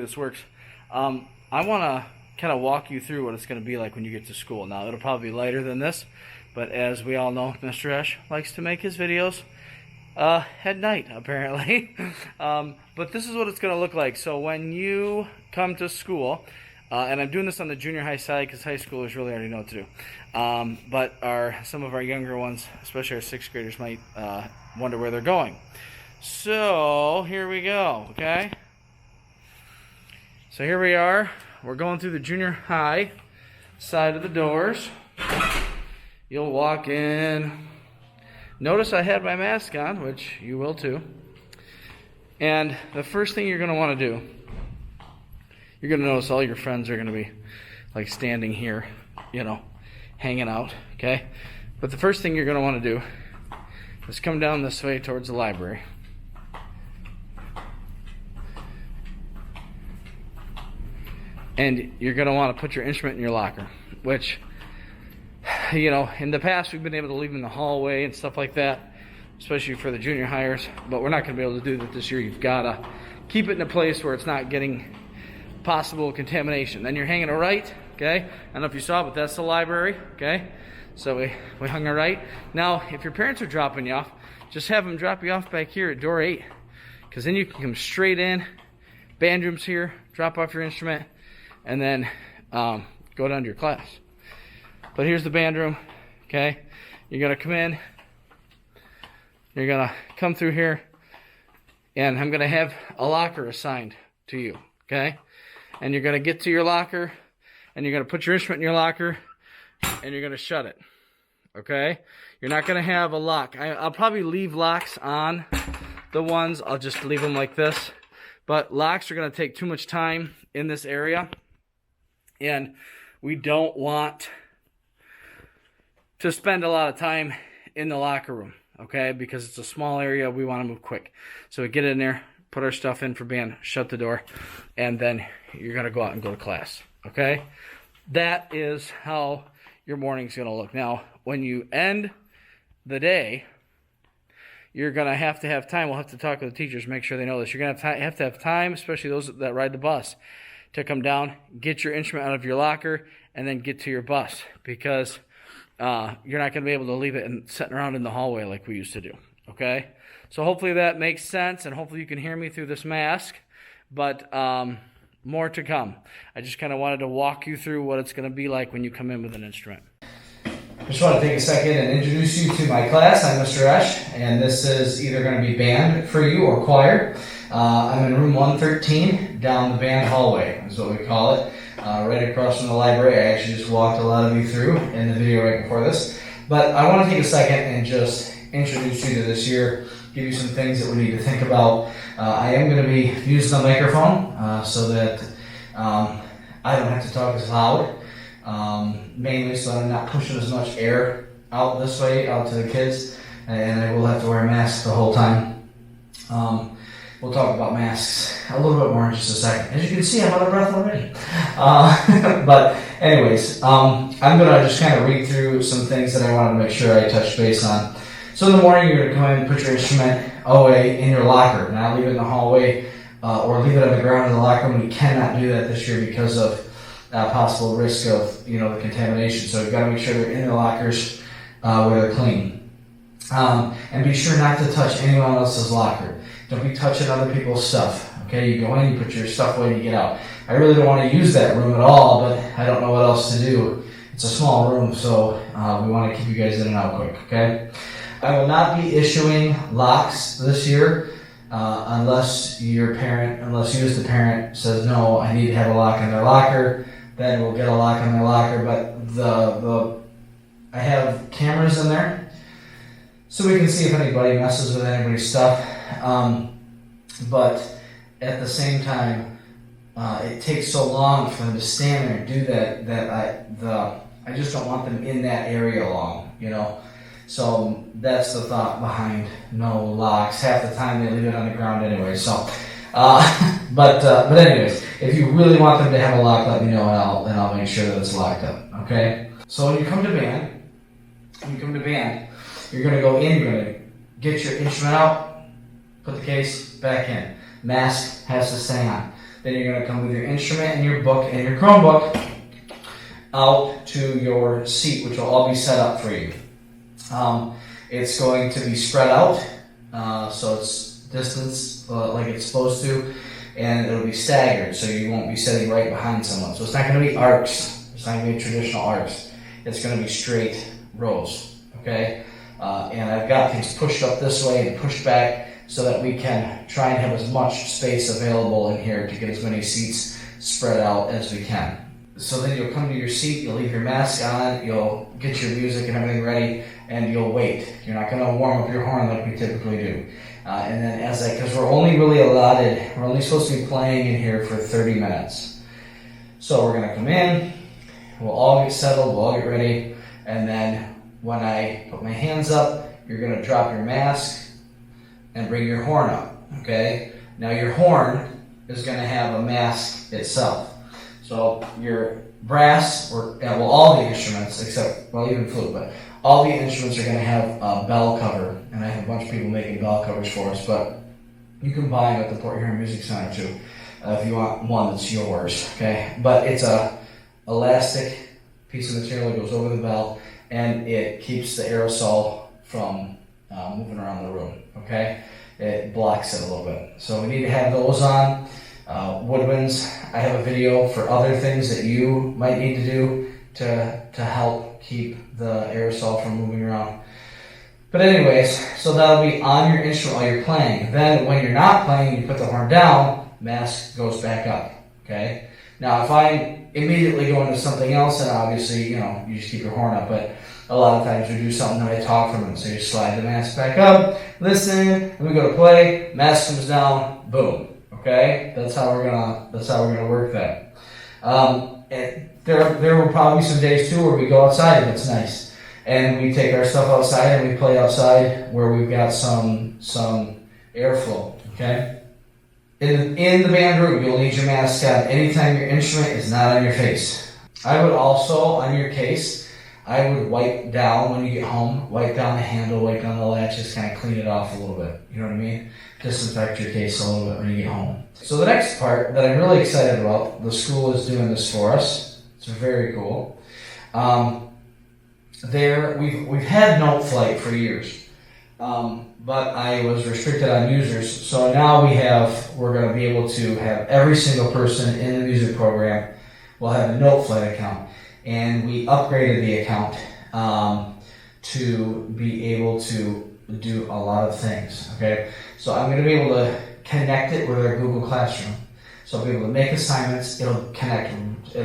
this works. I want to kind of walk you through what it's going to be like when you get to school. Now, it'll probably be lighter than this, but as we all know, Mr. Eash likes to make his videos at night, apparently. But this is what it's going to look like. So when you come to school, and I'm doing this on the junior high side because high schoolers really already know what to do. But some of our younger ones, especially our 6th graders, might wonder where they're going. So here we go, okay? So here we are. We're going through the junior high side of the doors. You'll walk in. Notice I had my mask on, which you will too. And the first thing you're going to want to do, you're going to notice all your friends are going to be like standing here, you know, hanging out, okay? But the first thing you're going to want to do is come down this way towards the library. And you're going to want to put your instrument in your locker, which, you know, in the past we've been able to leave them in the hallway and stuff like that, especially for the junior hires, but we're not going to be able to do that this year. You've got to keep it in a place where it's not getting possible contamination. Then you're hanging a right, okay? I don't know if you saw, but that's the library, okay? So we hung a right. Now, if your parents are dropping you off, just have them drop you off back here at door 8, because then you can come straight in. Band room's here, drop off your instrument, and then go down to your class. But here's the band room, okay? You're going to come in. You're going to come through here, and I'm going to have a locker assigned to you, okay? And you're going to get to your locker, and you're going to put your instrument in your locker, and you're going to shut it, okay? You're not going to have a lock. I'll probably leave locks on the ones. I'll just leave them like this. But locks are going to take too much time in this area, and we don't want to spend a lot of time in the locker room, okay? Because it's a small area, we want to move quick. So we get in there, put our stuff in for band, shut the door, and then you're going to go out and go to class, okay? That is how your morning's going to look. Now, when you end the day, you're going to have time. We'll have to talk with the teachers, make sure they know this. You're going to have time, especially those that ride the bus, to come down, get your instrument out of your locker, and then get to your bus, because you're not going to be able to leave it and sitting around in the hallway like we used to do, okay? So hopefully that makes sense, and hopefully you can hear me through this mask, but more to come. I just kind of wanted to walk you through what it's going to be like when you come in with an instrument. I just want to take a second and introduce you to my class. I'm Mr. Eash, and this is either going to be band for you or choir. I'm in room 113, down the band hallway is what we call it, right across from the library. I actually just walked a lot of you through in the video right before this. But I want to take a second and just introduce you to this year, give you some things that we need to think about. I am going to be using the microphone so that I don't have to talk as loud, mainly so I'm not pushing as much air out this way, out to the kids, and I will have to wear a mask the whole time. We'll talk about masks a little bit more in just a second. As you can see, I'm out of breath already. But anyways, I'm going to just kind of read through some things that I wanted to make sure I touch base on. So in the morning, you're going to come in and put your instrument away in your locker. Not leave it in the hallway or leave it on the ground in the locker room. We cannot do that this year because of possible risk of, you know, the contamination. So you've got to make sure they're in the lockers where they're clean. And be sure not to touch anyone else's locker. Don't be touching other people's stuff. Okay, you go in, you put your stuff away, you get out. I really don't want to use that room at all, but I don't know what else to do. It's a small room, so we want to keep you guys in and out quick, okay? I will not be issuing locks this year unless you as the parent says, no, I need to have a lock in their locker. Then we'll get a lock on their locker, but I have cameras in there so we can see if anybody messes with anybody's stuff. But at the same time, it takes so long for them to stand there and do that I just don't want them in that area long, you know. So that's the thought behind no locks. Half the time they leave it on the ground anyway. So, but anyways, if you really want them to have a lock, let me know and I'll make sure that it's locked up. Okay. So when you come to band, you're going to go in. You're going to get your instrument out, put the case back in. Mask has to stay on. Then you're going to come with your instrument and your book and your Chromebook out to your seat, which will all be set up for you. It's going to be spread out, so it's distance like it's supposed to, and it'll be staggered, so you won't be sitting right behind someone. So it's not going to be arcs. It's not going to be traditional arcs. It's going to be straight rows, okay? And I've got things pushed up this way and pushed back so that we can try and have as much space available in here to get as many seats spread out as we can. So then you'll come to your seat, you'll leave your mask on, you'll get your music and everything ready, and you'll wait. You're not going to warm up your horn like we typically do. And then because we're only supposed to be playing in here for 30 minutes. So we're going to come in, we'll all get settled, we'll all get ready, and then when I put my hands up, you're going to drop your mask and bring your horn up, okay? Now your horn is going to have a mask itself. So your brass, all the instruments, except, even flute, but all the instruments are going to have a bell cover, and I have a bunch of people making bell covers for us, but you can buy them at the Port Huron Music Center too, if you want one that's yours, okay? But it's a elastic piece of material that goes over the bell, and it keeps the aerosol from moving around the room, okay? It blocks it a little bit. So we need to have those on. Woodwinds, I have a video for other things that you might need to do to help keep the aerosol from moving around. But anyways, so that'll be on your instrument while you're playing. Then when you're not playing, you put the horn down, mask goes back up, okay? Now if I immediately go into something else, then obviously, you just keep your horn up, but a lot of times we do something that I talk from it, so you slide the mask back up, listen, and we go to play, mask comes down, boom. Okay, that's how we're gonna work that. And there will probably be some days too where we go outside if it's nice, and we take our stuff outside and we play outside where we've got some airflow. Okay, in the band room you'll need your mask on anytime your instrument is not on your face. I would also, on your case, I would wipe down when you get home, wipe down the handle, wipe down the latches, kind of clean it off a little bit. You know what I mean? Disinfect your case a little bit when you get home. So the next part that I'm really excited about, the school is doing this for us. It's very cool. We've had note flight for years, but I was restricted on users. So now we're going to be able to have every single person in the music program will have a note flight account. And we upgraded the account to be able to do a lot of things, okay? So I'm going to be able to connect it with our Google Classroom. So I'll be able to make assignments, it'll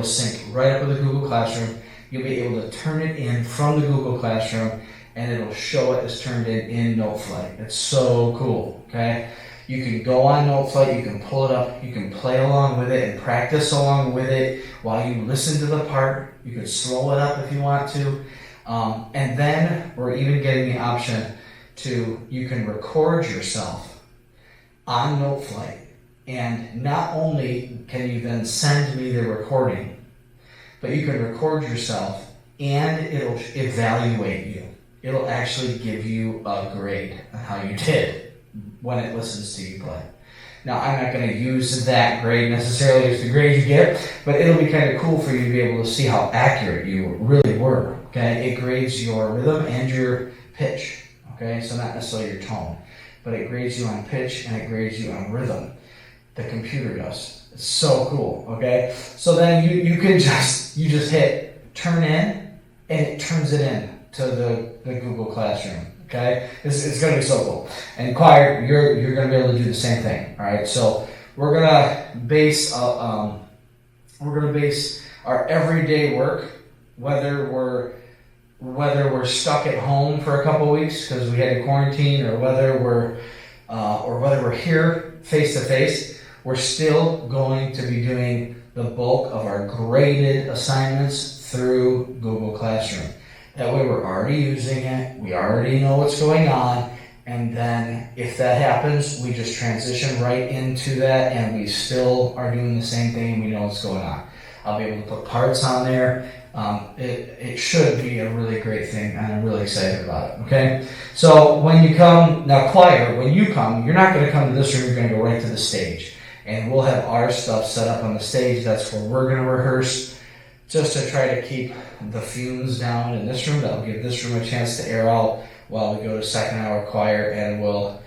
sync right up with the Google Classroom. You'll be able to turn it in from the Google Classroom, and it'll show it as turned in NoteFlight. It's so cool, okay? You can go on NoteFlight, you can pull it up, you can play along with it and practice along with it while you listen to the part. You can slow it up if you want to. And then we're even getting the option you can record yourself on NoteFlight. And not only can you then send me the recording, but you can record yourself and it'll evaluate you. It'll actually give you a grade on how you did when it listens to you play. Now, I'm not going to use that grade necessarily as the grade you get, but it'll be kind of cool for you to be able to see how accurate you really were. Okay, it grades your rhythm and your pitch. Okay, so not necessarily your tone, but it grades you on pitch and it grades you on rhythm. The computer does. It's so cool. Okay, so then you just hit turn in, and it turns it in to the Google Classroom. Okay, it's going to be so cool. And choir, you're going to be able to do the same thing. All right, so we're going to base our everyday work, whether we're stuck at home for a couple weeks because we had to quarantine, or whether we're here face to face. We're still going to be doing the bulk of our graded assignments through Google Classroom. That way we're already using it, we already know what's going on, and then if that happens, we just transition right into that, and we still are doing the same thing, and we know what's going on. I'll be able to put parts on there. It should be a really great thing, and I'm really excited about it, okay? So when you come, now choir, when you come, you're not going to come to this room, you're going to go right to the stage. and we'll have our stuff set up on the stage. That's where we're going to rehearse, just to try to keep the fumes down in this room. That'll give this room a chance to air out while we go to second hour choir, and we'll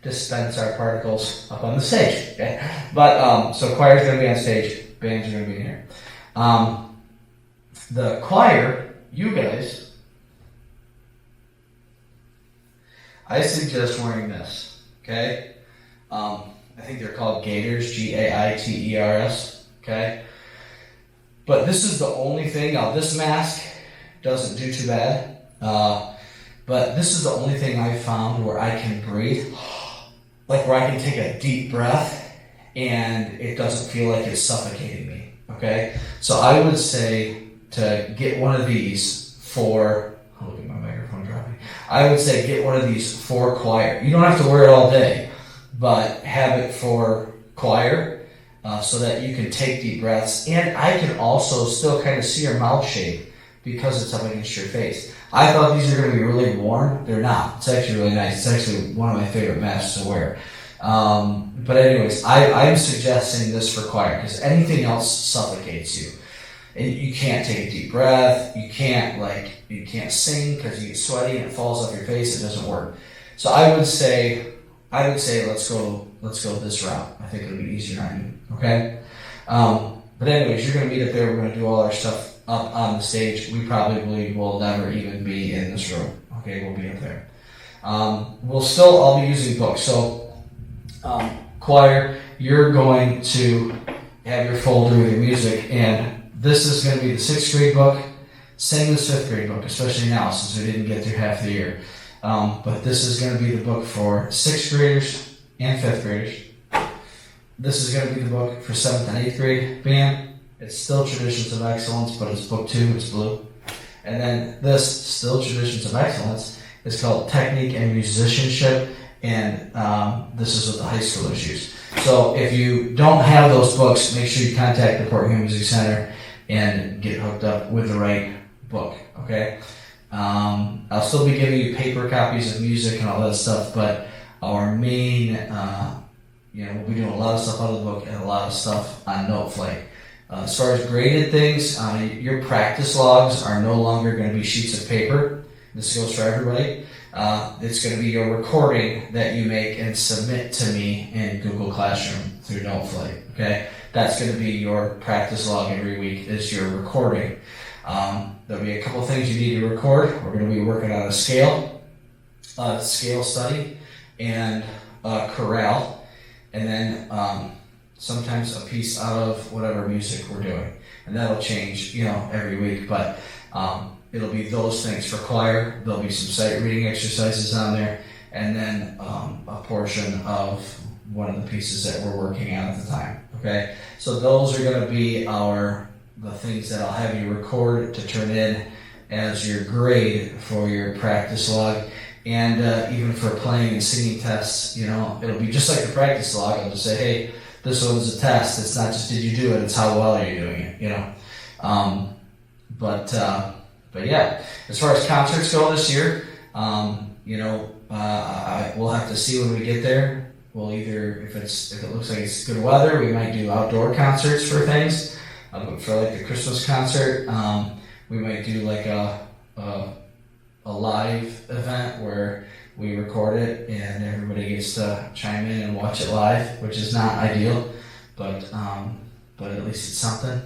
dispense our particles up on the stage. Okay? But so choir's going to be on stage, bands are going to be in here. The choir, you guys, I suggest wearing this. Okay, I think they're called gaiters, Gaiters. Okay, but this is the only thing. Now this mask doesn't do too bad, but this is the only thing I found where I can breathe, like where I can take a deep breath and it doesn't feel like it's suffocating me. Okay, so I would say to get one of these for, oh, look at my microphone dropping. I would say get one of these for choir. You don't have to wear it all day, but have it for choir so that you can take deep breaths. And I can also still kind of see your mouth shape because it's up against your face. I thought these are going to be really warm. They're not. It's actually really nice. It's actually one of my favorite masks to wear. But anyways, I'm suggesting this for choir because anything else suffocates you. And you can't take a deep breath. You can't sing because you get sweaty and it falls off your face. It doesn't work. So I would say let's go this route. I think it'll be easier on you. Okay. But anyways, you're going to meet up there. We're going to do all our stuff up on the stage. We probably will never even be in this room. Okay, we'll be up there. We'll still all be using books. So choir, you're going to have your folder with your music, and this is going to be the 6th grade book. Same as 5th grade book, especially now since we didn't get through half the year. But this is going to be the book for 6th graders and 5th graders. This is going to be the book for 7th and 8th grade band. It's still Traditions of Excellence, but it's book 2, it's blue. And then this, still Traditions of Excellence, is called Technique and Musicianship, and this is what the high schoolers use. So if you don't have those books, make sure you contact the Port Huron Music Center and get hooked up with the right book, okay? I'll still be giving you paper copies of music and all that stuff, but our main, we'll be doing a lot of stuff out of the book and a lot of stuff on Noteflight. As far as graded things, your practice logs are no longer going to be sheets of paper. This goes for everybody. It's going to be your recording that you make and submit to me in Google Classroom through Noteflight, okay? That's going to be your practice log every week, is your recording. There'll be a couple things you need to record. We're going to be working on a scale study, and chorale, and then sometimes a piece out of whatever music we're doing. And that'll change, every week, but it'll be those things for choir. There'll be some sight reading exercises on there, and then a portion of one of the pieces that we're working on at the time. Okay, so those are going to be the things that I'll have you record to turn in as your grade for your practice log, and even for playing and singing tests. It'll be just like the practice log. I'll just say, hey, this one's a test. It's not just did you do it; it's how well are you doing it. But yeah, as far as concerts go this year, we'll have to see when we get there. We'll either, if it looks like it's good weather, we might do outdoor concerts for things. For like the Christmas concert, we might do like a live event where we record it and everybody gets to chime in and watch it live, which is not ideal, but at least it's something.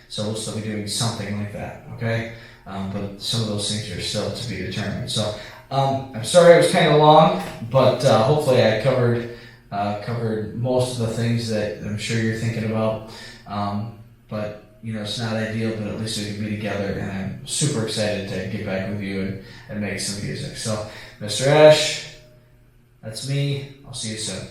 So we'll still be doing something like that, okay? But some of those things are still to be determined. So I'm sorry it was kind of long, but hopefully I covered most of the things that I'm sure you're thinking about. But it's not ideal, but at least we can be together, and I'm super excited to get back with you and make some music. So, Mr. Eash, that's me. I'll see you soon.